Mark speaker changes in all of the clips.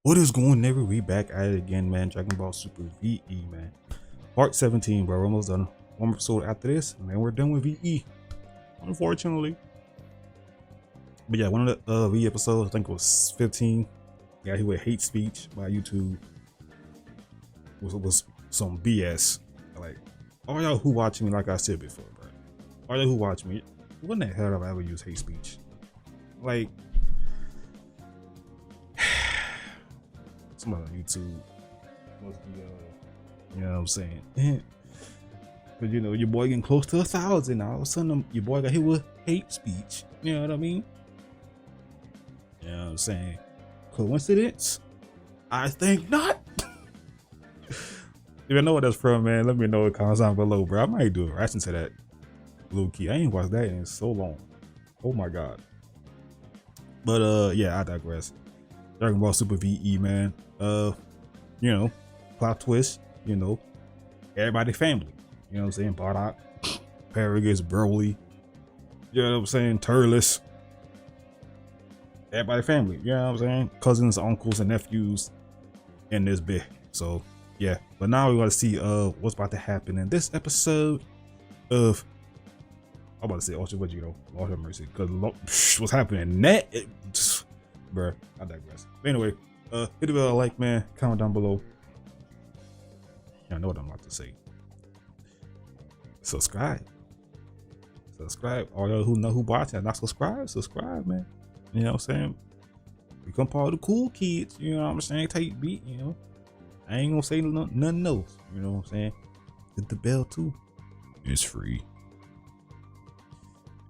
Speaker 1: What is going, nigga? We back at it again, man. Dragon Ball Super VE, man. Part 17, bro. We're almost done. One episode after this, and then we're done with VE. Unfortunately. But yeah, one of the VE episodes, I think it was 15. Yeah, he with hate speech by YouTube. Was some BS. Like, all y'all who watch me, like I said before, bro. All y'all who watch me, when the hell have I ever used hate speech? Like, somebody on YouTube must be you know what I'm saying? But you know, your boy getting close to 1,000 now. All of a sudden your boy got hit with hate speech. You know what I mean? You know what I'm saying? Coincidence? I think not. If you know what that's from, man, let me know in the comments down below, bro. I might do a reaction to that. Low key. I ain't watched that in so long. Oh my god. But yeah, I digress. Dragon Ball Super VE, man. You know, plot twist, you know, everybody family. You know what I'm saying? Bardock, Paragus, Broly, you know what I'm saying? Turles. Everybody family, you know what I'm saying? Cousins, uncles, and nephews in this bit. So yeah. But now we gotta see what's about to happen in this episode of, I'm about to say Ultra Vegito, Lord have mercy. Cause what's happening net, bruh, I digress. But anyway, hit a like, man, comment down below. I know what I'm about to say. Subscribe. All y'all who know who watching and not subscribe, man. You know what I'm saying? Become part of the cool kids, you know what I'm saying? Take beat, you know. I ain't gonna say nothing else, you know what I'm saying? Hit the bell too. It's free.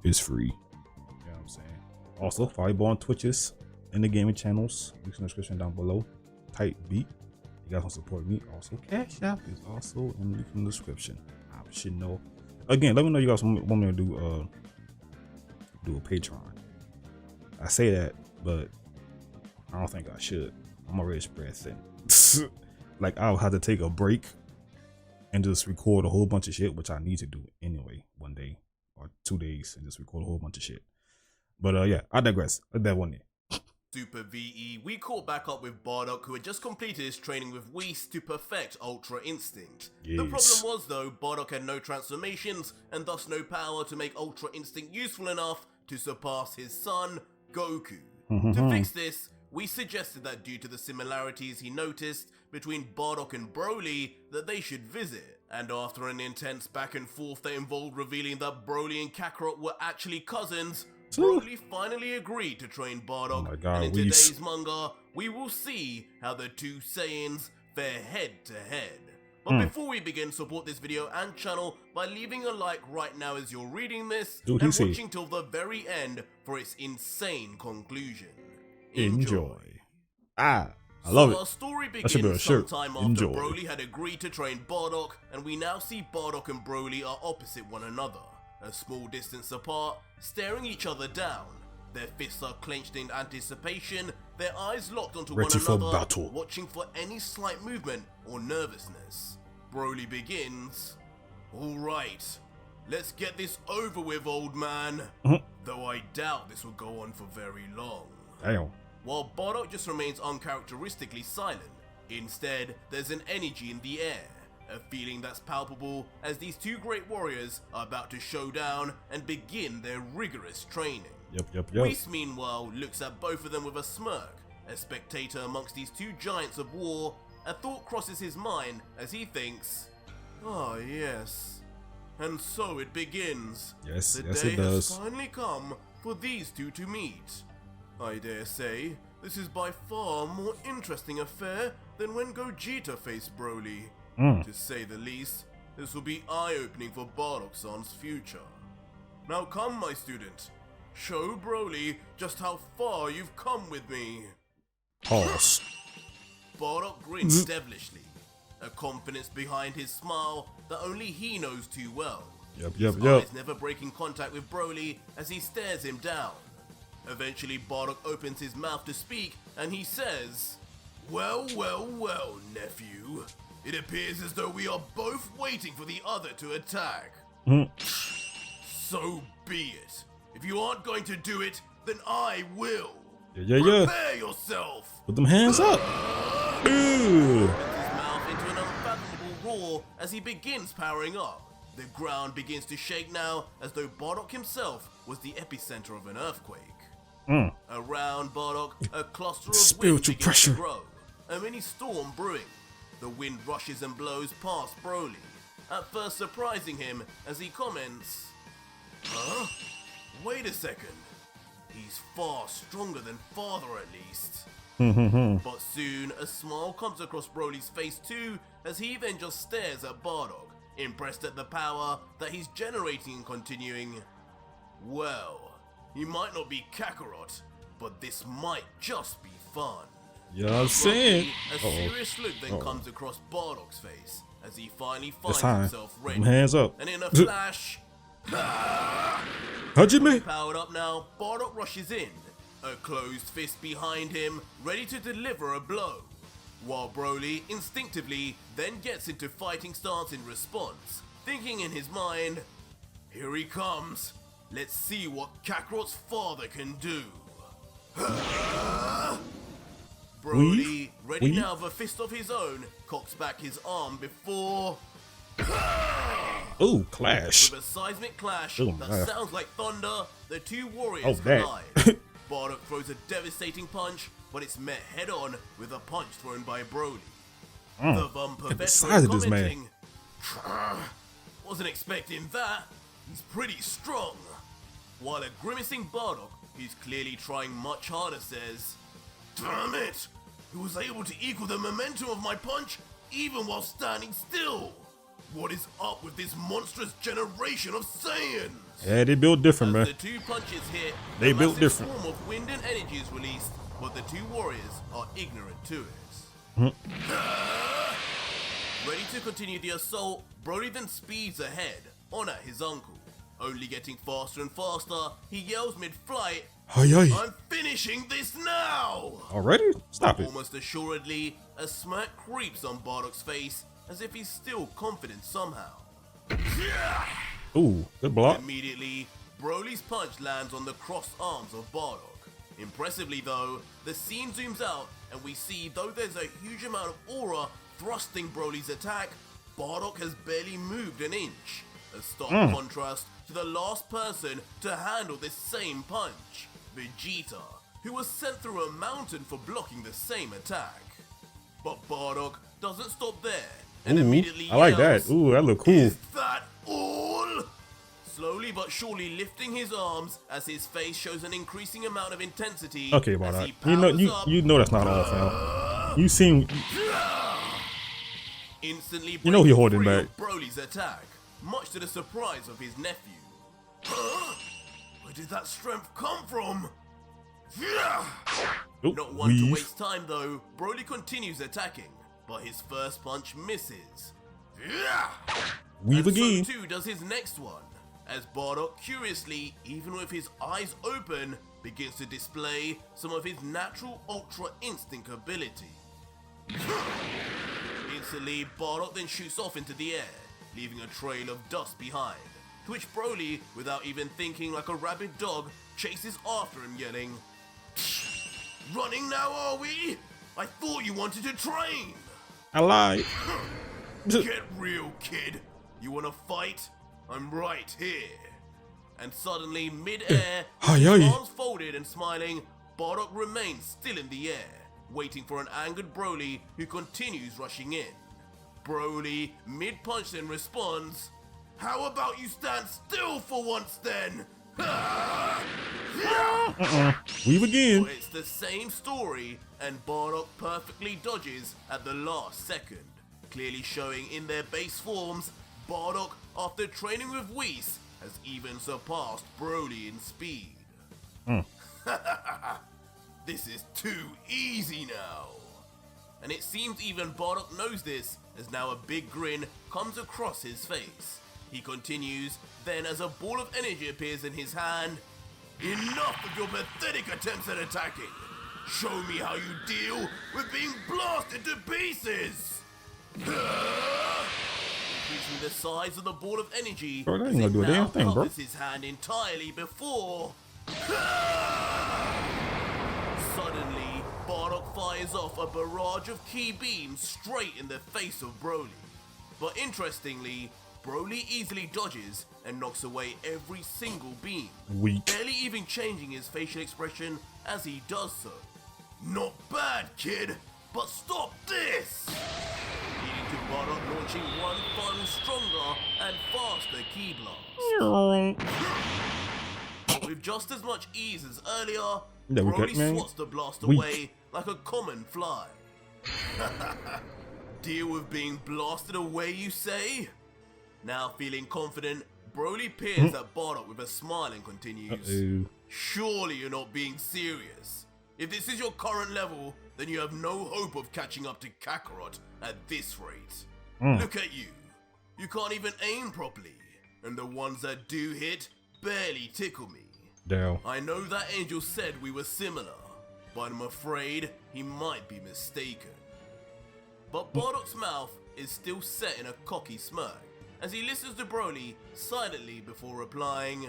Speaker 1: It's free. You know what I'm saying? Also, follow your boy on Twitches and the gaming channels. Links in the description down below. Type beat. You guys want to support me? Also, Cash App is also in the description. I should know. Again, let me know you guys want me to do a Patreon. I say that, but I don't think I should. I'm already spread thin. Like, I'll have to take a break and just record a whole bunch of shit, which I need to do anyway, one day or 2 days, and just record a whole bunch of shit. But yeah, I digress. Let that one in.
Speaker 2: Super VE, we caught back up with Bardock, who had just completed his training with Whis to perfect Ultra Instinct.
Speaker 1: Yes.
Speaker 2: The problem was, though, Bardock had no transformations, and thus no power to make Ultra Instinct useful enough to surpass his son, Goku. To fix this, we suggested that due to the similarities he noticed between Bardock and Broly, that they should visit. And after an intense back and forth that involved revealing that Broly and Kakarot were actually cousins, Broly finally agreed to train Bardock,
Speaker 1: oh my God,
Speaker 2: and in today's manga, we will see how the two Saiyans fare head to head. But before we begin, support this video and channel by leaving a like right now as you're reading this, and watching till the very end for its insane conclusion. Enjoy.
Speaker 1: I love it.
Speaker 2: Our story begins sometime after Broly had agreed to train Bardock, and we now see Bardock and Broly are opposite one another, a small distance apart, staring each other down. Their fists are clenched in anticipation, their eyes locked onto one another, watching for any slight movement or nervousness. Broly begins, "Alright, let's get this over with, old man." Though I doubt this will go on for very long.
Speaker 1: Damn.
Speaker 2: While Bardock just remains uncharacteristically silent. Instead, there's an energy in the air, a feeling that's palpable as these two great warriors are about to show down and begin their rigorous training.
Speaker 1: Yep.
Speaker 2: Whis, meanwhile, looks at both of them with a smirk. A spectator amongst these two giants of war, a thought crosses his mind as he thinks, "Ah, yes. And so it begins.
Speaker 1: Yes,
Speaker 2: the
Speaker 1: yes
Speaker 2: day
Speaker 1: it does.
Speaker 2: has finally come for these two to meet. I dare say, this is by far a more interesting affair than when Gogeta faced Broly. To say the least, this will be eye-opening for Bardock-san's future. Now come, my student. Show Broly just how far you've come with me."
Speaker 1: Pause.
Speaker 2: Bardock grins devilishly, a confidence behind his smile that only he knows too well. His eyes never breaking contact with Broly as he stares him down. Eventually, Bardock opens his mouth to speak, and he says, well, nephew. It appears as though we are both waiting for the other to attack. So be it. If you aren't going to do it, then I will.
Speaker 1: Yeah.
Speaker 2: Prepare yourself.
Speaker 1: Put them hands up. Ew.
Speaker 2: His mouth into an unfathomable roar as he begins powering up. The ground begins to shake now, as though Bardock himself was the epicenter of an earthquake. Around Bardock, a cluster of
Speaker 1: Spiritual
Speaker 2: wind begins
Speaker 1: pressure.
Speaker 2: to grow, a mini storm brewing. The wind rushes and blows past Broly, at first surprising him as he comments, "Huh? Wait a second. He's far stronger than father at least." But soon, a smile comes across Broly's face too, as he then just stares at Bardock, impressed at the power that he's generating and continuing, "Well, he might not be Kakarot, but this might just be fun."
Speaker 1: You know what I'm saying?
Speaker 2: A serious look then comes across Bardock's face, as he finally
Speaker 1: It's
Speaker 2: finds
Speaker 1: time.
Speaker 2: himself
Speaker 1: Put
Speaker 2: ready.
Speaker 1: them hands up.
Speaker 2: And in a flash,
Speaker 1: How'd you me?
Speaker 2: powered up now, Bardock rushes in, a closed fist behind him, ready to deliver a blow, while Broly instinctively then gets into fighting stance in response, thinking in his mind, "Here he comes, let's see what Kakarot's father can do." Broly, ready
Speaker 1: Weave.
Speaker 2: now with a fist of his own, cocks back his arm before,
Speaker 1: Ooh, clash.
Speaker 2: with a seismic clash
Speaker 1: Oh,
Speaker 2: that
Speaker 1: man.
Speaker 2: sounds like thunder, the two warriors
Speaker 1: that.
Speaker 2: collide. Bardock throws a devastating punch, but it's met head-on with a punch thrown by Broly. The Vampa
Speaker 1: at the
Speaker 2: veteran
Speaker 1: size of this man.
Speaker 2: commenting, "Wasn't expecting that. He's pretty strong." While a grimacing Bardock, who's clearly trying much harder, says, "Damn it! He was able to equal the momentum of my punch even while standing still. What is up with this monstrous generation of Saiyans?"
Speaker 1: Yeah, they built different,
Speaker 2: As
Speaker 1: man.
Speaker 2: the two punches hit,
Speaker 1: They
Speaker 2: a
Speaker 1: built
Speaker 2: massive
Speaker 1: different.
Speaker 2: storm of wind and energy is released, but the two warriors are ignorant to it. Ready to continue the assault, Broly then speeds ahead, on at his uncle. Only getting faster and faster, he yells mid-flight,
Speaker 1: Ay, ay.
Speaker 2: "I'm finishing this now!"
Speaker 1: Already? Stop it.
Speaker 2: Almost assuredly, a smirk creeps on Bardock's face, as if he's still confident somehow.
Speaker 1: Ooh, good block.
Speaker 2: Immediately, Broly's punch lands on the crossed arms of Bardock. Impressively though, the scene zooms out and we see though there's a huge amount of aura thrusting Broly's attack, Bardock has barely moved an inch. A stark contrast to the last person to handle this same punch, Vegeta, who was sent through a mountain for blocking the same attack. But Bardock doesn't stop there and
Speaker 1: Ooh,
Speaker 2: immediately
Speaker 1: I like
Speaker 2: yells,
Speaker 1: that. Ooh, that look cool.
Speaker 2: "Is that all?" Slowly but surely lifting his arms as his face shows an increasing amount of intensity.
Speaker 1: Okay,
Speaker 2: as
Speaker 1: Bardock.
Speaker 2: he
Speaker 1: You know,
Speaker 2: powers up,
Speaker 1: you know that's not all, fam. You seem.
Speaker 2: instantly
Speaker 1: You know he
Speaker 2: breaking
Speaker 1: holding
Speaker 2: free
Speaker 1: back.
Speaker 2: of Broly's attack, much to the surprise of his nephew. Huh? Where did that strength come from?
Speaker 1: Ooh,
Speaker 2: Not one to
Speaker 1: weave.
Speaker 2: waste time though, Broly continues attacking, but his first punch misses.
Speaker 1: Weave
Speaker 2: And
Speaker 1: again.
Speaker 2: so too does his next one, as Bardock curiously, even with his eyes open, begins to display some of his natural Ultra Instinct ability. Instantly, Bardock then shoots off into the air, leaving a trail of dust behind, to which Broly, without even thinking like a rabid dog, chases after him yelling, "Running now, are we? I thought you wanted to train!"
Speaker 1: I lied.
Speaker 2: "Get real, kid. You wanna fight? I'm right here." And suddenly, mid-air,
Speaker 1: Aye,
Speaker 2: with his
Speaker 1: aye.
Speaker 2: arms folded and smiling, Bardock remains still in the air, waiting for an angered Broly who continues rushing in. Broly, mid-punch then responds, "How about you stand still for once then?"
Speaker 1: Weave again.
Speaker 2: But it's the same story, and Bardock perfectly dodges at the last second, clearly showing in their base forms, Bardock, after training with Whis, has even surpassed Broly in speed. This is too easy now. And it seems even Bardock knows this, as now a big grin comes across his face. He continues, then as a ball of energy appears in his hand, "Enough of your pathetic attempts at attacking! Show me how you deal with being blasted to pieces!" Increasing the size of the ball of energy,
Speaker 1: Bro, that
Speaker 2: as
Speaker 1: ain't gonna
Speaker 2: it
Speaker 1: do a damn
Speaker 2: now
Speaker 1: thing, bro.
Speaker 2: covers his hand entirely before fires off a barrage of key beams straight in the face of Broly. But interestingly, Broly easily dodges and knocks away every single beam,
Speaker 1: Weak.
Speaker 2: barely even changing his facial expression as he does so. Not bad, kid, but stop this! Leading to Bardock launching one final stronger and faster key blast. But with just as much ease as earlier,
Speaker 1: Yeah, we
Speaker 2: Broly
Speaker 1: man.
Speaker 2: swats the blast
Speaker 1: Weak.
Speaker 2: away like a common fly. Deal with being blasted away, you say? Now feeling confident, Broly peers at Bardock with a smile and continues. Surely you're not being serious. If this is your current level, then you have no hope of catching up to Kakarot at this rate. Look at you. You can't even aim properly, and the ones that do hit barely tickle me.
Speaker 1: Damn.
Speaker 2: I know that Angel said we were similar, but I'm afraid he might be mistaken. But Bardock's mouth is still set in a cocky smirk as he listens to Broly silently before replying,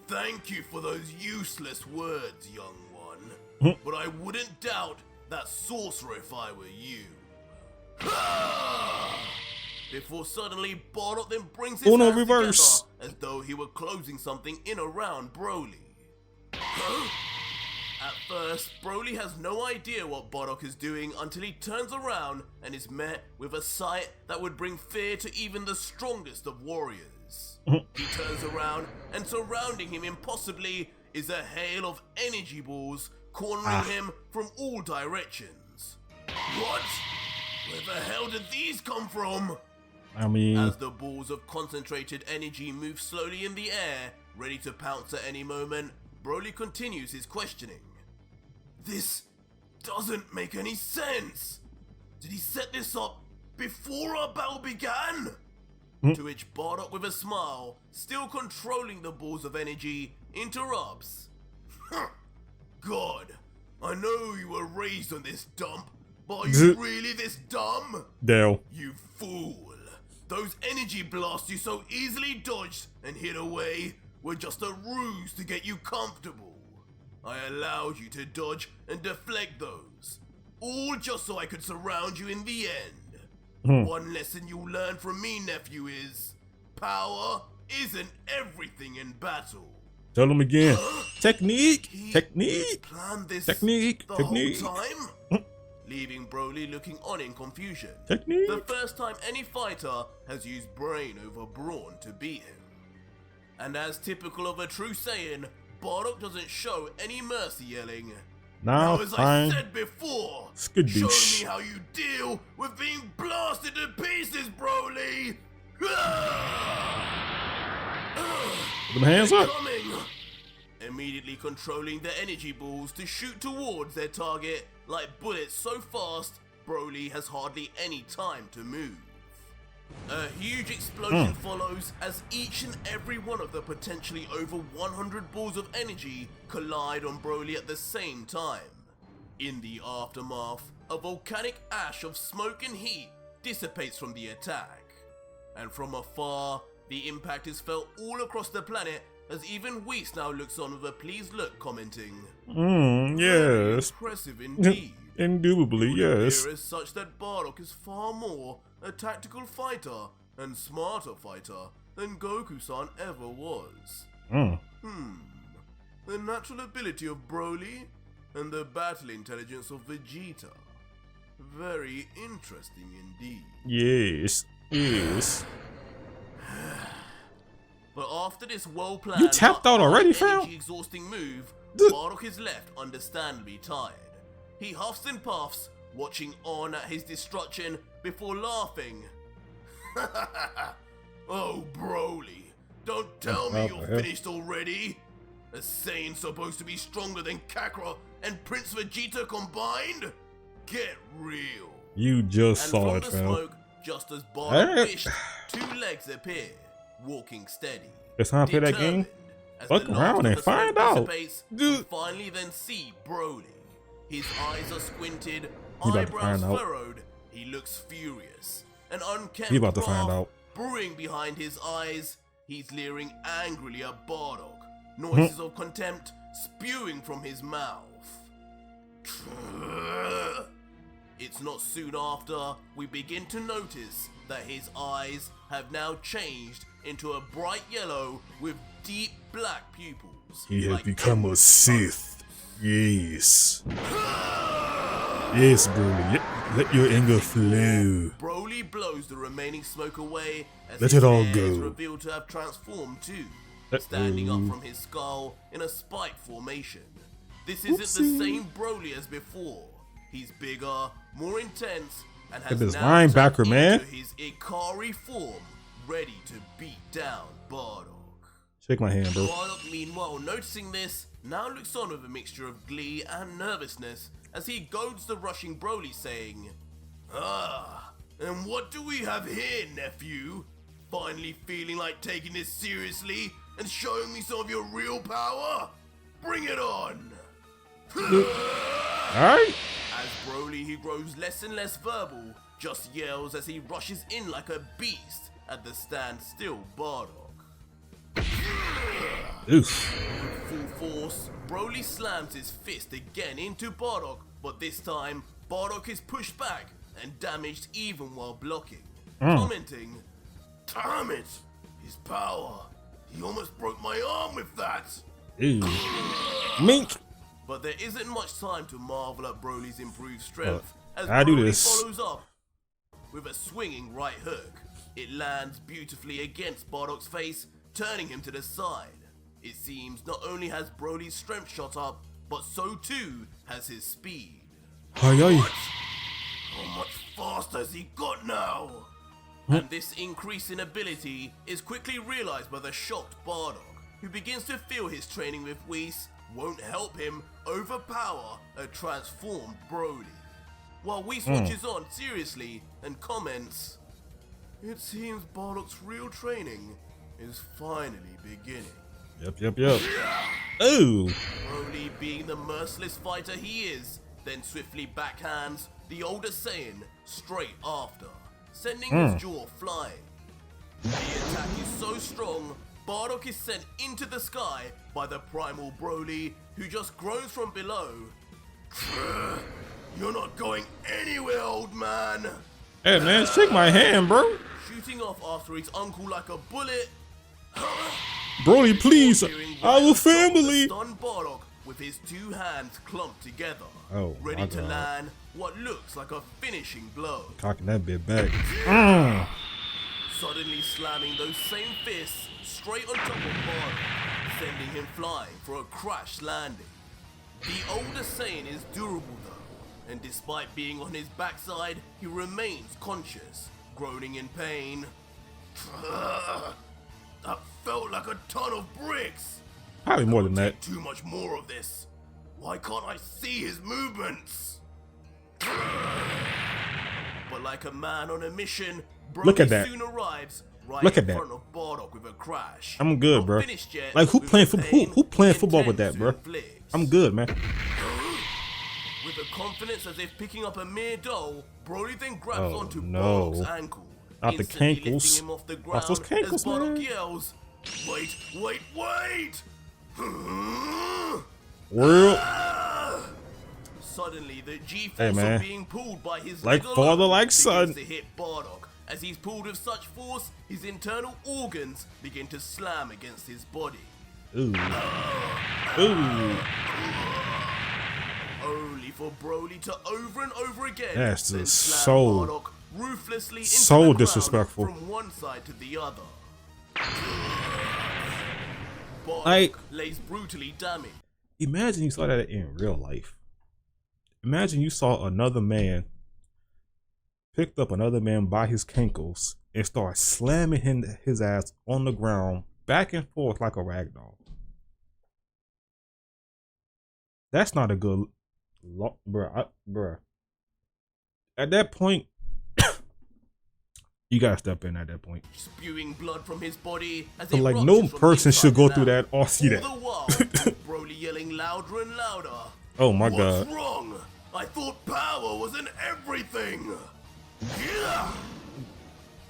Speaker 2: "Thank you for those useless words, young one, but I wouldn't doubt that sorcerer if I were you." Before suddenly Bardock then brings his hands
Speaker 1: reverse.
Speaker 2: together as though he were closing something in around Broly. At first, Broly has no idea what Bardock is doing until he turns around and is met with a sight that would bring fear to even the strongest of warriors. He turns around and surrounding him impossibly is a hail of energy balls cornering him from all directions. What? Where the hell did these come from?
Speaker 1: I mean,
Speaker 2: As the balls of concentrated energy move slowly in the air, ready to pounce at any moment, Broly continues his questioning. This doesn't make any sense. Did he set this up before our battle began? To which Bardock with a smile, still controlling the balls of energy, interrupts. God, I know you were raised on this dump, but are you really this dumb?
Speaker 1: Dale.
Speaker 2: You fool. Those energy blasts you so easily dodged and hid away were just a ruse to get you comfortable. I allowed you to dodge and deflect those, all just so I could surround you in the end. One lesson you'll learn from me, nephew, is power isn't everything in battle.
Speaker 1: Tell him again. Technique.
Speaker 2: He
Speaker 1: Technique.
Speaker 2: planned this
Speaker 1: Technique.
Speaker 2: the
Speaker 1: Technique.
Speaker 2: whole time? Leaving Broly looking on in confusion.
Speaker 1: Technique.
Speaker 2: The first time any fighter has used brain over brawn to beat him. And as typical of a true Saiyan, Bardock doesn't show any mercy, yelling,
Speaker 1: Now,
Speaker 2: as
Speaker 1: fine.
Speaker 2: I said before,
Speaker 1: Skadoosh.
Speaker 2: show me how you deal with being blasted to pieces, Broly!
Speaker 1: Put them hands up.
Speaker 2: Coming! Immediately controlling the energy balls to shoot towards their target like bullets so fast, Broly has hardly any time to move. A huge explosion follows as each and every one of the potentially over 100 balls of energy collide on Broly at the same time. In the aftermath, a volcanic ash of smoke and heat dissipates from the attack. And from afar, the impact is felt all across the planet as even Whis now looks on with a pleased look, commenting, "Very
Speaker 1: Yes.
Speaker 2: impressive indeed.
Speaker 1: Indubitably, yes.
Speaker 2: Here is such that Bardock is far more a tactical fighter and smarter fighter than Goku-san ever was. The natural ability of Broly and the battle intelligence of Vegeta. Very interesting indeed."
Speaker 1: Yes. Yes.
Speaker 2: But after this well-planned,
Speaker 1: You tapped out already, fam?
Speaker 2: exhausting move,
Speaker 1: Dude.
Speaker 2: Bardock is left understandably tired. He huffs and puffs, watching on at his destruction before laughing. "Oh, Broly, don't tell me you're finished already. A Saiyan supposed to be stronger than Kakarot and Prince Vegeta combined? Get real."
Speaker 1: You just
Speaker 2: And
Speaker 1: saw
Speaker 2: from
Speaker 1: it,
Speaker 2: the
Speaker 1: fam.
Speaker 2: smoke, just as Bardock
Speaker 1: Hey.
Speaker 2: wished, two legs appear, walking steady.
Speaker 1: It's time to play that game.
Speaker 2: Determined, as
Speaker 1: Fuck
Speaker 2: the
Speaker 1: around
Speaker 2: last
Speaker 1: and
Speaker 2: of the smoke
Speaker 1: find out.
Speaker 2: dissipates,
Speaker 1: Dude.
Speaker 2: we finally then see Broly. His eyes are squinted,
Speaker 1: He about to
Speaker 2: eyebrows
Speaker 1: find out.
Speaker 2: furrowed. He looks furious. An unkempt
Speaker 1: He about to find
Speaker 2: wrath
Speaker 1: out.
Speaker 2: brewing behind his eyes. He's leering angrily at Bardock, noises of contempt spewing from his mouth. It's not soon after we begin to notice that his eyes have now changed into a bright yellow with deep black pupils.
Speaker 1: He has become a Sith. Yes. Yes, Broly. Let your anger flow.
Speaker 2: Broly blows the remaining smoke away as
Speaker 1: Let
Speaker 2: his
Speaker 1: it all
Speaker 2: hair
Speaker 1: go.
Speaker 2: is revealed to have transformed too, standing up from his skull in a spike formation. This isn't the same Broly as before. He's bigger, more intense, and has
Speaker 1: this
Speaker 2: now
Speaker 1: linebacker,
Speaker 2: turned
Speaker 1: man.
Speaker 2: into his Ikari form, ready to beat down Bardock.
Speaker 1: Shake my hand, bro.
Speaker 2: Bardock, meanwhile, noticing this, now looks on with a mixture of glee and nervousness as he goads the rushing Broly, saying, "Ah, and what do we have here, nephew? Finally feeling like taking this seriously and showing me some of your real power? Bring it on!"
Speaker 1: Alright.
Speaker 2: As Broly, he grows less and less verbal, just yells as he rushes in like a beast at the standstill Bardock.
Speaker 1: Oof.
Speaker 2: Full force, Broly slams his fist again into Bardock, but this time, Bardock is pushed back and damaged even while blocking, commenting, "Damn it, his power, he almost broke my arm with that."
Speaker 1: Ew. Mink.
Speaker 2: But there isn't much time to marvel at Broly's improved strength, as
Speaker 1: I do
Speaker 2: Broly
Speaker 1: this.
Speaker 2: follows up with a swinging right hook. It lands beautifully against Bardock's face, turning him to the side. It seems not only has Broly's strength shot up, but so too has his speed.
Speaker 1: What?
Speaker 2: How much faster has he got now? And this increase in ability is quickly realized by the shocked Bardock, who begins to feel his training with Whis won't help him overpower a transformed Broly. While Whis watches on seriously and comments, "It seems Bardock's real training is finally beginning."
Speaker 1: Yep. Ooh.
Speaker 2: Broly, being the merciless fighter he is, then swiftly backhands the older Saiyan straight after, sending his jaw flying. The attack is so strong, Bardock is sent into the sky by the primal Broly, who just groans from below. "You're not going anywhere, old man!"
Speaker 1: Hey, man, shake my hand, bro.
Speaker 2: Shooting off after his uncle like a bullet.
Speaker 1: Broly, please.
Speaker 2: Hearing
Speaker 1: Our
Speaker 2: violent
Speaker 1: family.
Speaker 2: shots stun Bardock with his two hands clumped together,
Speaker 1: Oh,
Speaker 2: ready
Speaker 1: my
Speaker 2: to
Speaker 1: God.
Speaker 2: land what looks like a finishing blow.
Speaker 1: Cocking that bit back.
Speaker 2: Suddenly slamming those same fists straight on top of Bardock, sending him flying for a crash landing. The older Saiyan is durable though, and despite being on his backside, he remains conscious, groaning in pain. That felt like a ton of bricks.
Speaker 1: Probably more than that.
Speaker 2: Too much more of this. Why can't I see his movements? But like a man on a mission, Broly
Speaker 1: Look at that.
Speaker 2: soon arrives right
Speaker 1: Look
Speaker 2: in
Speaker 1: at that.
Speaker 2: front of Bardock with a crash.
Speaker 1: I'm good,
Speaker 2: Not
Speaker 1: bro.
Speaker 2: finished yet,
Speaker 1: Like, who
Speaker 2: with
Speaker 1: playing
Speaker 2: the
Speaker 1: football? Who
Speaker 2: pain
Speaker 1: playing
Speaker 2: he
Speaker 1: football with that,
Speaker 2: intends
Speaker 1: bro?
Speaker 2: to inflict.
Speaker 1: I'm good, man.
Speaker 2: With a confidence as if picking up a mere doll, Broly then grabs
Speaker 1: Oh,
Speaker 2: onto
Speaker 1: no.
Speaker 2: Bardock's ankle,
Speaker 1: Not the
Speaker 2: instantly
Speaker 1: cankles.
Speaker 2: lifting him off the ground
Speaker 1: Off those cankles,
Speaker 2: as Bardock
Speaker 1: man.
Speaker 2: yells, "Wait!
Speaker 1: World.
Speaker 2: Suddenly, the G-force
Speaker 1: Hey, man.
Speaker 2: of being pulled by his
Speaker 1: Like
Speaker 2: leg
Speaker 1: father,
Speaker 2: alone
Speaker 1: like
Speaker 2: begins
Speaker 1: son.
Speaker 2: to hit Bardock. As he's pulled with such force, his internal organs begin to slam against his body.
Speaker 1: Ooh.
Speaker 2: Only for Broly to over and over again
Speaker 1: That's
Speaker 2: then
Speaker 1: just
Speaker 2: slam
Speaker 1: so-
Speaker 2: Bardock ruthlessly into
Speaker 1: so
Speaker 2: the ground
Speaker 1: disrespectful.
Speaker 2: from one side to the other. Bardock
Speaker 1: Like-
Speaker 2: lays brutally damaged.
Speaker 1: Imagine you saw that in real life. Imagine you saw another man picked up another man by his cankles and start slamming his ass on the ground back and forth like a rag doll. That's not a good bruh. At that point, you gotta step in at that point.
Speaker 2: Spewing blood from his body as
Speaker 1: But
Speaker 2: it
Speaker 1: like,
Speaker 2: rushes
Speaker 1: no
Speaker 2: from
Speaker 1: person
Speaker 2: inside
Speaker 1: should go
Speaker 2: and
Speaker 1: through
Speaker 2: out.
Speaker 1: that or see
Speaker 2: All
Speaker 1: that.
Speaker 2: the while, Broly yelling louder and louder.
Speaker 1: Oh my
Speaker 2: What's
Speaker 1: God.
Speaker 2: wrong? I thought power was in everything. Yeah.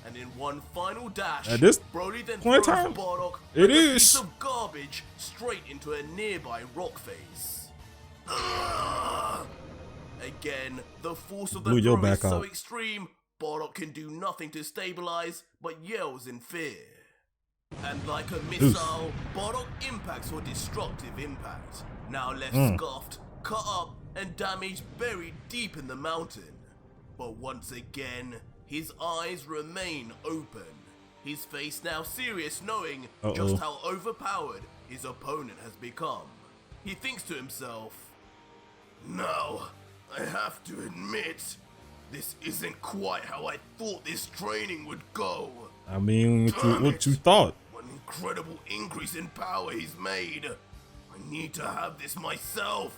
Speaker 2: And in one final dash,
Speaker 1: At this
Speaker 2: Broly then
Speaker 1: point in
Speaker 2: throws
Speaker 1: time,
Speaker 2: Bardock
Speaker 1: it
Speaker 2: like a
Speaker 1: is.
Speaker 2: piece of garbage straight into a nearby rock face. Again, the force of the
Speaker 1: Blew your
Speaker 2: throw is
Speaker 1: back
Speaker 2: so
Speaker 1: out.
Speaker 2: extreme, Bardock can do nothing to stabilize, but yells in fear. And like a missile, Bardock impacts for destructive impact. Now left scuffed, cut up, and damaged buried deep in the mountain. But once again, his eyes remain open. His face now serious, knowing just how overpowered his opponent has become. He thinks to himself, "Now, I have to admit, this isn't quite how I thought this training would go."
Speaker 1: I mean, what you thought?
Speaker 2: What an incredible increase in power he's made. I need to have this myself.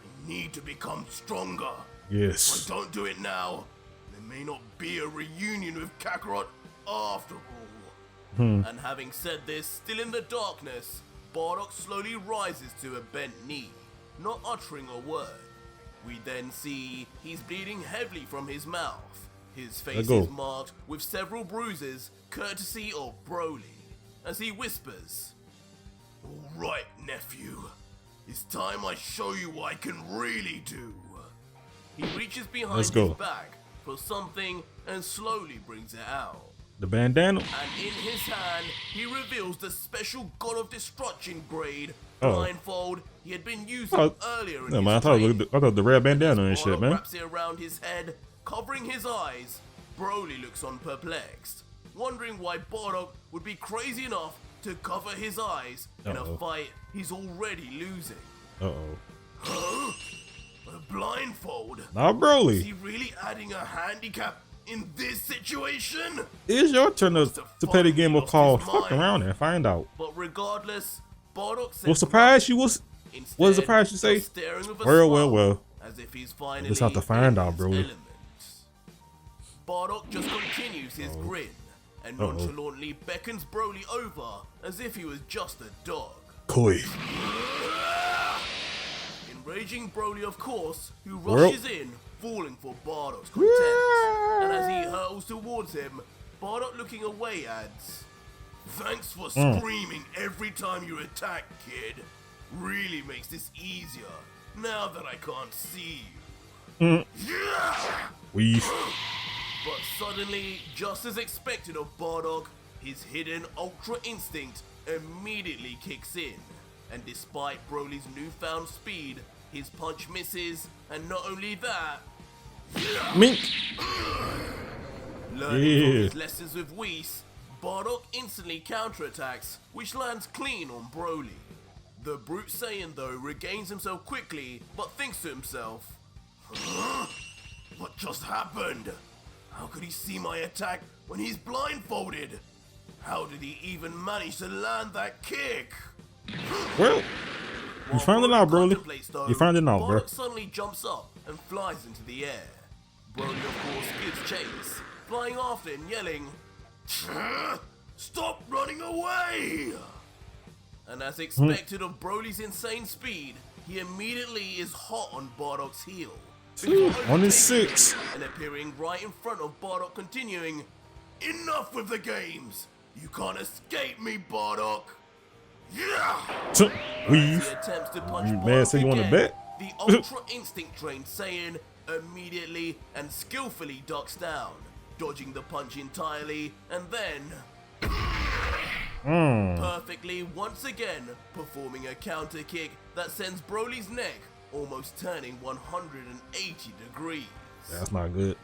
Speaker 2: I need to become stronger.
Speaker 1: Yes.
Speaker 2: If I don't do it now, there may not be a reunion with Kakarot after all. And having said this, still in the darkness, Bardock slowly rises to a bent knee, not uttering a word. We then see he's bleeding heavily from his mouth. His face is marked with several bruises, courtesy of Broly, as he whispers, "All right, nephew. It's time I show you what I can really do." He reaches behind his back for something and slowly brings it out.
Speaker 1: The bandana?
Speaker 2: And in his hand, he reveals the special God of Destruction grade blindfold he had been using earlier in his training.
Speaker 1: I thought the red bandana and shit, man.
Speaker 2: Wraps it around his head, covering his eyes. Broly looks on perplexed, wondering why Bardock would be crazy enough to cover his eyes in a fight he's already losing. Huh? A blindfold?
Speaker 1: Nah, Broly.
Speaker 2: Is he really adding a handicap in this situation?
Speaker 1: It's your turn to play the game called Fuck Around and Find Out.
Speaker 2: But regardless, Bardock says
Speaker 1: What surprised you was? What surprised you say? Well.
Speaker 2: As if he's finally
Speaker 1: Just have to find out, Broly.
Speaker 2: Bardock just continues his grin and nonchalantly beckons Broly over as if he was just a dog.
Speaker 1: Koi.
Speaker 2: Enraging Broly, of course, who rushes in, falling for Bardock's contempt. And as he hurtles towards him, Bardock looking away adds, "Thanks for screaming every time you attack, kid. Really makes this easier, now that I can't see you." But suddenly, just as expected of Bardock, his hidden Ultra Instinct immediately kicks in. And despite Broly's newfound speed, his punch misses, and not only that,
Speaker 1: Mink.
Speaker 2: Learning from his lessons with Whis, Bardock instantly counterattacks, which lands clean on Broly. The Brute Saiyan, though, regains himself quickly, but thinks to himself, "What just happened? How could he see my attack when he's blindfolded? How did he even manage to land that kick?"
Speaker 1: Well, you found it out, Broly. You found it out, bro.
Speaker 2: Bardock suddenly jumps up and flies into the air. Broly, of course, gives chase, flying after him, yelling, "Stop running away!" And as expected of Broly's insane speed, he immediately is hot on Bardock's heel.
Speaker 1: On his 6.
Speaker 2: And appearing right in front of Bardock, continuing, "Enough with the games! You can't escape me, Bardock!"
Speaker 1: Weave.
Speaker 2: He attempts to punch
Speaker 1: Man,
Speaker 2: Bardock
Speaker 1: so you want to
Speaker 2: again.
Speaker 1: bet?
Speaker 2: The Ultra Instinct trained Saiyan immediately and skillfully ducks down, dodging the punch entirely, and then perfectly once again performing a counter kick that sends Broly's neck almost turning 180 degrees.
Speaker 1: That's not good.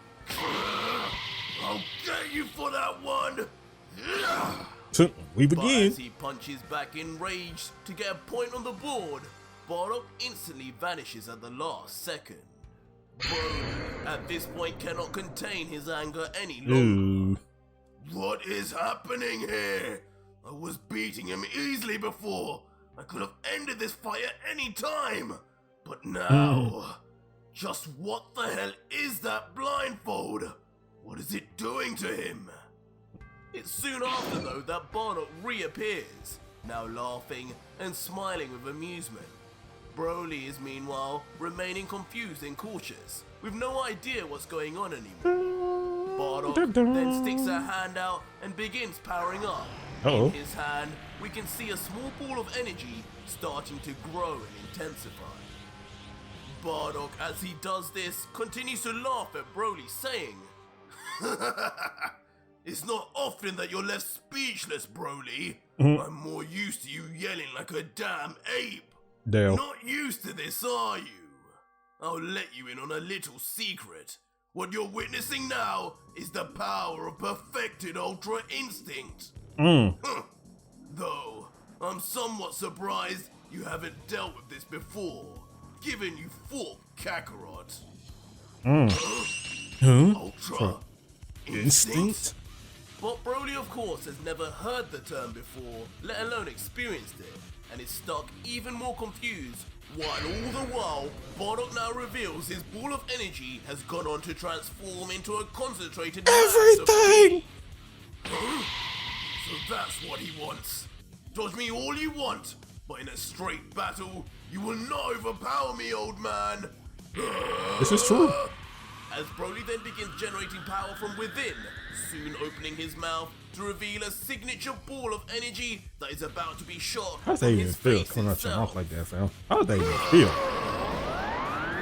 Speaker 2: I'll get you for that one!
Speaker 1: We
Speaker 2: But
Speaker 1: begin.
Speaker 2: as he punches back enraged to get a point on the board, Bardock instantly vanishes at the last second. Broly, at this point, cannot contain his anger any longer. What is happening here? I was beating him easily before. I could have ended this fight at any time. But now, just what the hell is that blindfold? What is it doing to him? It's soon after, though, that Bardock reappears, now laughing and smiling with amusement. Broly is meanwhile remaining confused and cautious, with no idea what's going on anymore. Bardock then sticks a hand out and begins powering up. In his hand, we can see a small ball of energy starting to grow and intensify. Bardock, as he does this, continues to laugh at Broly, saying, "It's not often that you're left speechless, Broly. I'm more used to you yelling like a damn ape.
Speaker 1: Dale.
Speaker 2: Not used to this, are you? I'll let you in on a little secret. What you're witnessing now is the power of perfected Ultra Instinct. Though, I'm somewhat surprised you haven't dealt with this before, given you fought Kakarot. Ultra Instinct? But Broly, of course, has never heard the term before, let alone experienced it, and is stuck even more confused, while all the while, Bardock now reveals his ball of energy has gone on to transform into a concentrated
Speaker 1: everything!
Speaker 2: So that's what he wants. Dodge me all you want, but in a straight battle, you will not overpower me, old man.
Speaker 1: This is true.
Speaker 2: As Broly then begins generating power from within, soon opening his mouth to reveal a signature ball of energy that is about to be shot.
Speaker 1: How does that even feel coming out your mouth like that, fam? How does that even feel?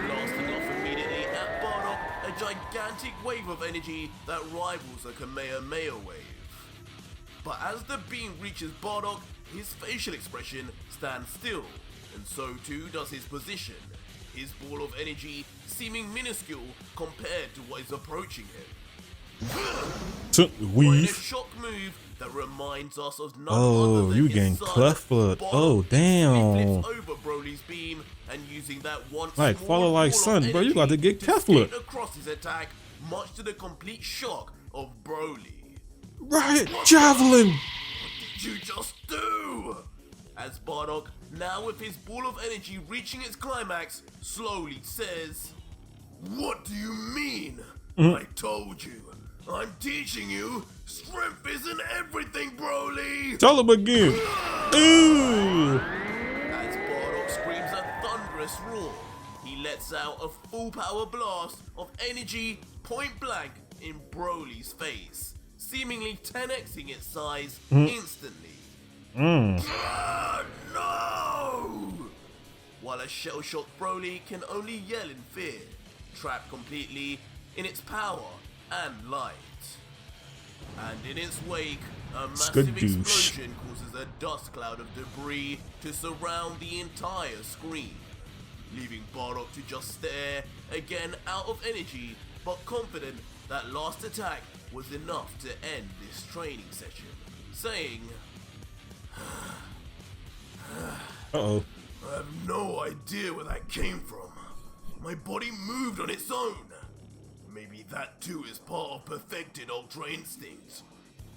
Speaker 2: Blasting off immediately at Bardock, a gigantic wave of energy that rivals a Kamehameha wave. But as the beam reaches Bardock, his facial expression stands still, and so too does his position. His ball of energy seeming minuscule compared to what is approaching him. But in a shock move that reminds us of none other than
Speaker 1: you
Speaker 2: his
Speaker 1: getting
Speaker 2: son,
Speaker 1: cleft foot.
Speaker 2: Bardock
Speaker 1: Oh, damn.
Speaker 2: flips over Broly's beam and using that once
Speaker 1: Like,
Speaker 2: small
Speaker 1: follow like
Speaker 2: ball of
Speaker 1: son, bro. You
Speaker 2: energy
Speaker 1: got to get
Speaker 2: to
Speaker 1: cleft
Speaker 2: skate
Speaker 1: foot.
Speaker 2: across his attack, much to the complete shock of Broly.
Speaker 1: Right, javelin.
Speaker 2: What did you just do? As Bardock, now with his ball of energy reaching its climax, slowly says, "What do you mean? I told you. I'm teaching you. Strength isn't everything, Broly."
Speaker 1: Tell him again. Ooh.
Speaker 2: As Bardock screams a thunderous roar, he lets out a full power blast of energy point blank in Broly's face, seemingly 10xing its size instantly. No! While a shell-shocked Broly can only yell in fear, trapped completely in its power and light. And in its wake, a massive explosion causes a dust cloud of debris to surround the entire screen, leaving Bardock to just stare, again out of energy, but confident that last attack was enough to end this training session, saying,
Speaker 1: Uh-oh.
Speaker 2: "I have no idea where that came from. My body moved on its own. Maybe that too is part of perfected Ultra Instinct.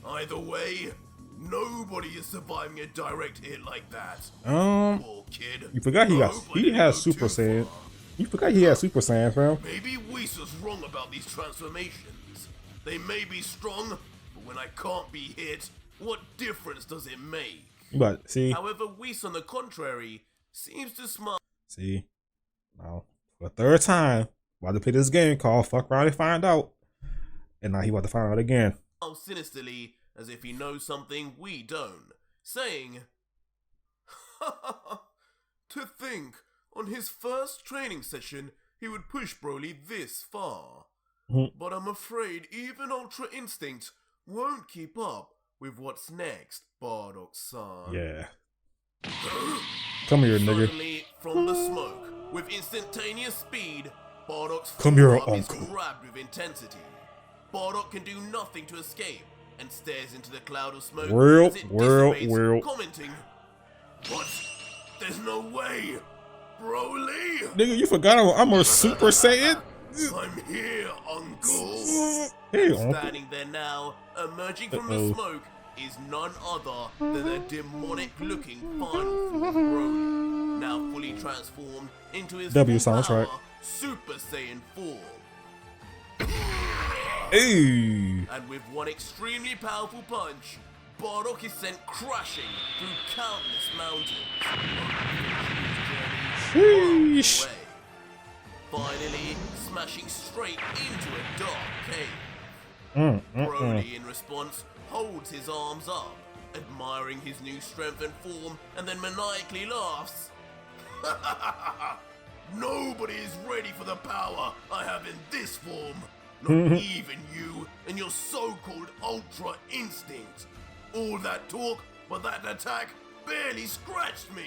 Speaker 2: Either way, nobody is surviving a direct hit like that. Poor kid.
Speaker 1: You forgot he has Super Saiyan. You forgot he has Super Saiyan, fam.
Speaker 2: Maybe Whis was wrong about these transformations. They may be strong, but when I can't be hit, what difference does it make?
Speaker 1: But see.
Speaker 2: However, Whis, on the contrary, seems to smile.
Speaker 1: See, now for the third time, about to play this game called Fuck Around and Find Out, and now he about to find out again.
Speaker 2: Sinisterly, as if he knows something we don't, saying, "To think, on his first training session, he would push Broly this far. But I'm afraid even Ultra Instinct won't keep up with what's next, Bardock-san."
Speaker 1: Yeah. Come here, nigga.
Speaker 2: Suddenly, from the smoke, with instantaneous speed, Bardock's
Speaker 1: Come here,
Speaker 2: forearm is
Speaker 1: uncle.
Speaker 2: grabbed with intensity. Bardock can do nothing to escape and stares into the cloud of smoke as it dissipates, commenting, "What? There's no way! Broly!
Speaker 1: Nigga, you forgot I'm a Super Saiyan?
Speaker 2: I'm here, uncle!"
Speaker 1: Hey,
Speaker 2: Standing there now, emerging from the smoke, is none other than a demonic-looking final form Broly, now fully transformed into his
Speaker 1: W
Speaker 2: full
Speaker 1: soundtrack.
Speaker 2: power Super Saiyan form.
Speaker 1: Hey.
Speaker 2: And with one extremely powerful punch, Bardock is sent crashing through countless mountains.
Speaker 1: Sheesh.
Speaker 2: Finally, smashing straight into a dark cave. Broly, in response, holds his arms up, admiring his new strength and form, and then maniacally laughs. Nobody is ready for the power I have in this form. Not even you and your so-called Ultra Instinct. All that talk, but that attack barely scratched me.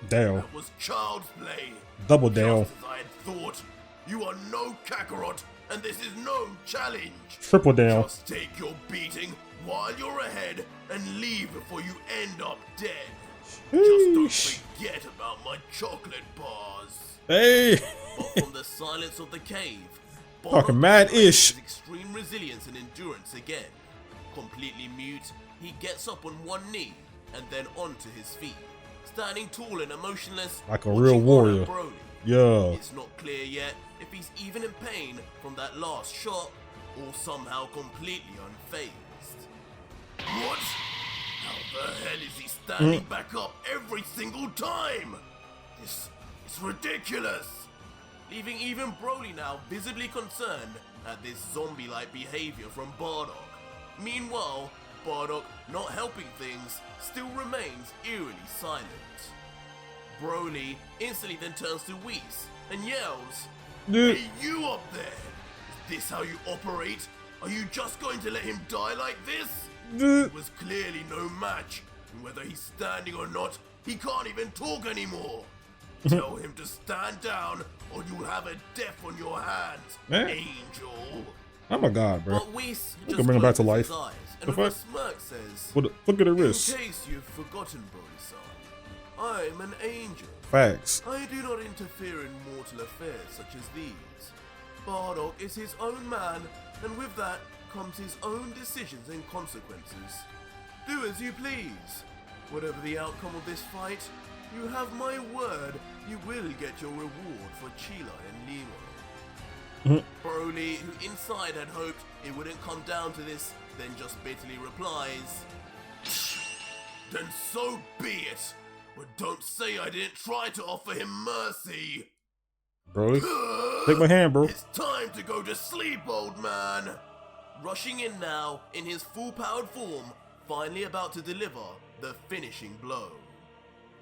Speaker 1: Damn.
Speaker 2: That was child's play.
Speaker 1: Double down.
Speaker 2: Just as I had thought. You are no Kakarot, and this is no challenge.
Speaker 1: Triple down.
Speaker 2: Just take your beating while you're ahead and leave before you end up dead. Just don't forget about my chocolate bars.
Speaker 1: Hey.
Speaker 2: But from the silence of the cave,
Speaker 1: Talking mad-ish.
Speaker 2: his extreme resilience and endurance again. Completely mute, he gets up on one knee and then onto his feet, standing tall and emotionless
Speaker 1: like a real warrior.
Speaker 2: Broly.
Speaker 1: Yeah.
Speaker 2: It's not clear yet if he's even in pain from that last shot or somehow completely unfazed. What? How the hell is he standing back up every single time? It's ridiculous. Leaving even Broly now visibly concerned at this zombie-like behavior from Bardock. Meanwhile, Bardock, not helping things, still remains eerily silent. Broly instantly then turns to Whis and yells, "Hey, you up there! Is this how you operate? Are you just going to let him die like this?" It was clearly no match, and whether he's standing or not, he can't even talk anymore. Tell him to stand down, or you'll have a death on your hands, Angel.
Speaker 1: Oh my god, bro.
Speaker 2: But Whis
Speaker 1: You
Speaker 2: just
Speaker 1: can bring him back to
Speaker 2: closes
Speaker 1: life.
Speaker 2: his eyes, and
Speaker 1: The
Speaker 2: with a
Speaker 1: fuck?
Speaker 2: smirk says,
Speaker 1: Look at the wrist.
Speaker 2: "In case you've forgotten, Broly-san, I'm an angel.
Speaker 1: Facts.
Speaker 2: I do not interfere in mortal affairs such as these. Bardock is his own man, and with that comes his own decisions and consequences. Do as you please. Whatever the outcome of this fight, you have my word you will get your reward for Chila and Limo." Broly, who inside had hoped it wouldn't come down to this, then just bitterly replies, "Then so be it. But don't say I didn't try to offer him mercy."
Speaker 1: Bro, take my hand, bro.
Speaker 2: It's time to go to sleep, old man. Rushing in now, in his full-powered form, finally about to deliver the finishing blow.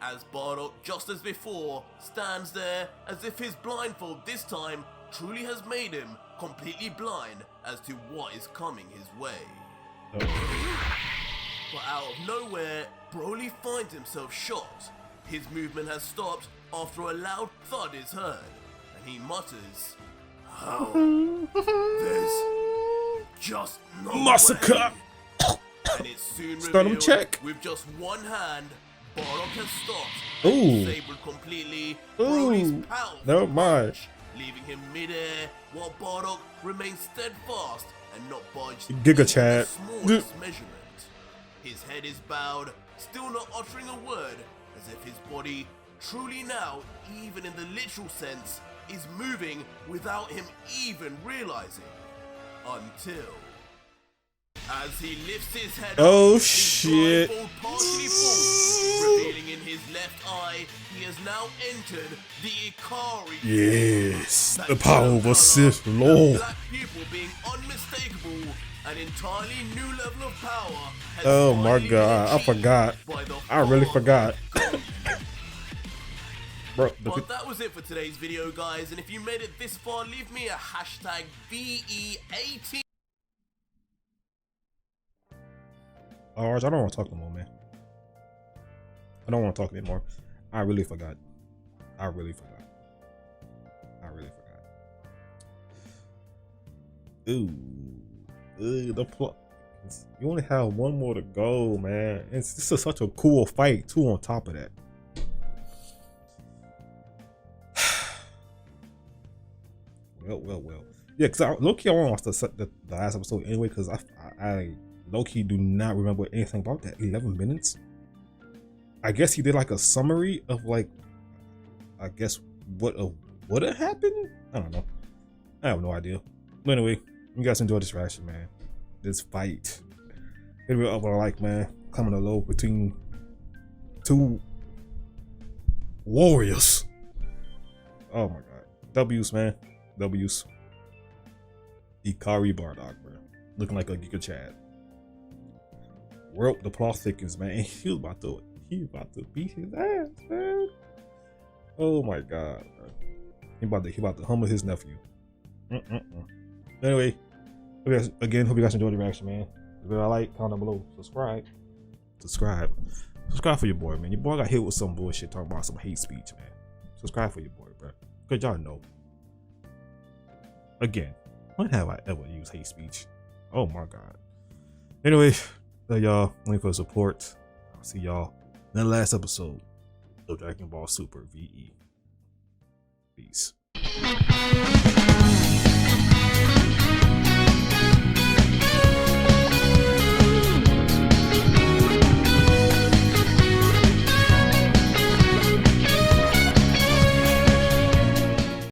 Speaker 2: As Bardock, just as before, stands there as if his blindfold this time truly has made him completely blind as to what is coming his way. But out of nowhere, Broly finds himself shot. His movement has stopped after a loud thud is heard, and he mutters, "How? There's just no
Speaker 1: Massacre."
Speaker 2: way." And it's soon
Speaker 1: Start him
Speaker 2: revealed
Speaker 1: check.
Speaker 2: with just one hand, Bardock has stopped,
Speaker 1: Ooh.
Speaker 2: disabled completely
Speaker 1: Ooh.
Speaker 2: Broly's powerful
Speaker 1: Never mind.
Speaker 2: punch, leaving him mid-air while Bardock remains steadfast and not budged
Speaker 1: Giga
Speaker 2: even
Speaker 1: Chad.
Speaker 2: the smallest measurement. His head is bowed, still not uttering a word, as if his body, truly now, even in the literal sense, is moving without him even realizing. Until, as he lifts his head
Speaker 1: Oh,
Speaker 2: up, his
Speaker 1: shit.
Speaker 2: blindfold partially falls, revealing in his left eye he has now entered the Ikari.
Speaker 1: Yes,
Speaker 2: That
Speaker 1: the power of
Speaker 2: color,
Speaker 1: a Sith
Speaker 2: that
Speaker 1: Lord.
Speaker 2: black pupil being unmistakable, an entirely new level of power has
Speaker 1: Oh my
Speaker 2: finally been
Speaker 1: god, I
Speaker 2: achieved
Speaker 1: forgot.
Speaker 2: by the
Speaker 1: I really
Speaker 2: Father
Speaker 1: forgot.
Speaker 2: God.
Speaker 1: Bro,
Speaker 2: But that was it for today's video, guys, and if you made it this far, leave me a hashtag VE18.
Speaker 1: Alright, I don't want to talk no more, man. I don't want to talk anymore. I really forgot. I really forgot. Ooh, the plot. You only have one more to go, man. This is such a cool fight, too, on top of that. Well. Yeah, because low-key I want to watch the last episode anyway, because I low-key do not remember anything about that 11 minutes. I guess he did like a summary of like, I guess what would have happened? I don't know. I have no idea. But anyway, you guys enjoy this reaction, man. This fight. Hit me up what I like, man. Comment below between two warriors. Oh my god. W's, man. W's. Ikari Bardock, bro. Looking like a Giga Chad. Well, the plot thickens, man. He was about to beat his ass, man. Oh my god, bro. He about to humble his nephew. Anyway, hope you guys enjoyed the reaction, man. If you like, comment down below. Subscribe for your boy, man. Your boy got hit with some bullshit talking about some hate speech, man. Subscribe for your boy, bro. Cause y'all know. Again, when have I ever used hate speech? Oh my god. Anyway, y'all, thank you for the support. I'll see y'all in the last episode of Dragon Ball Super VE. Peace.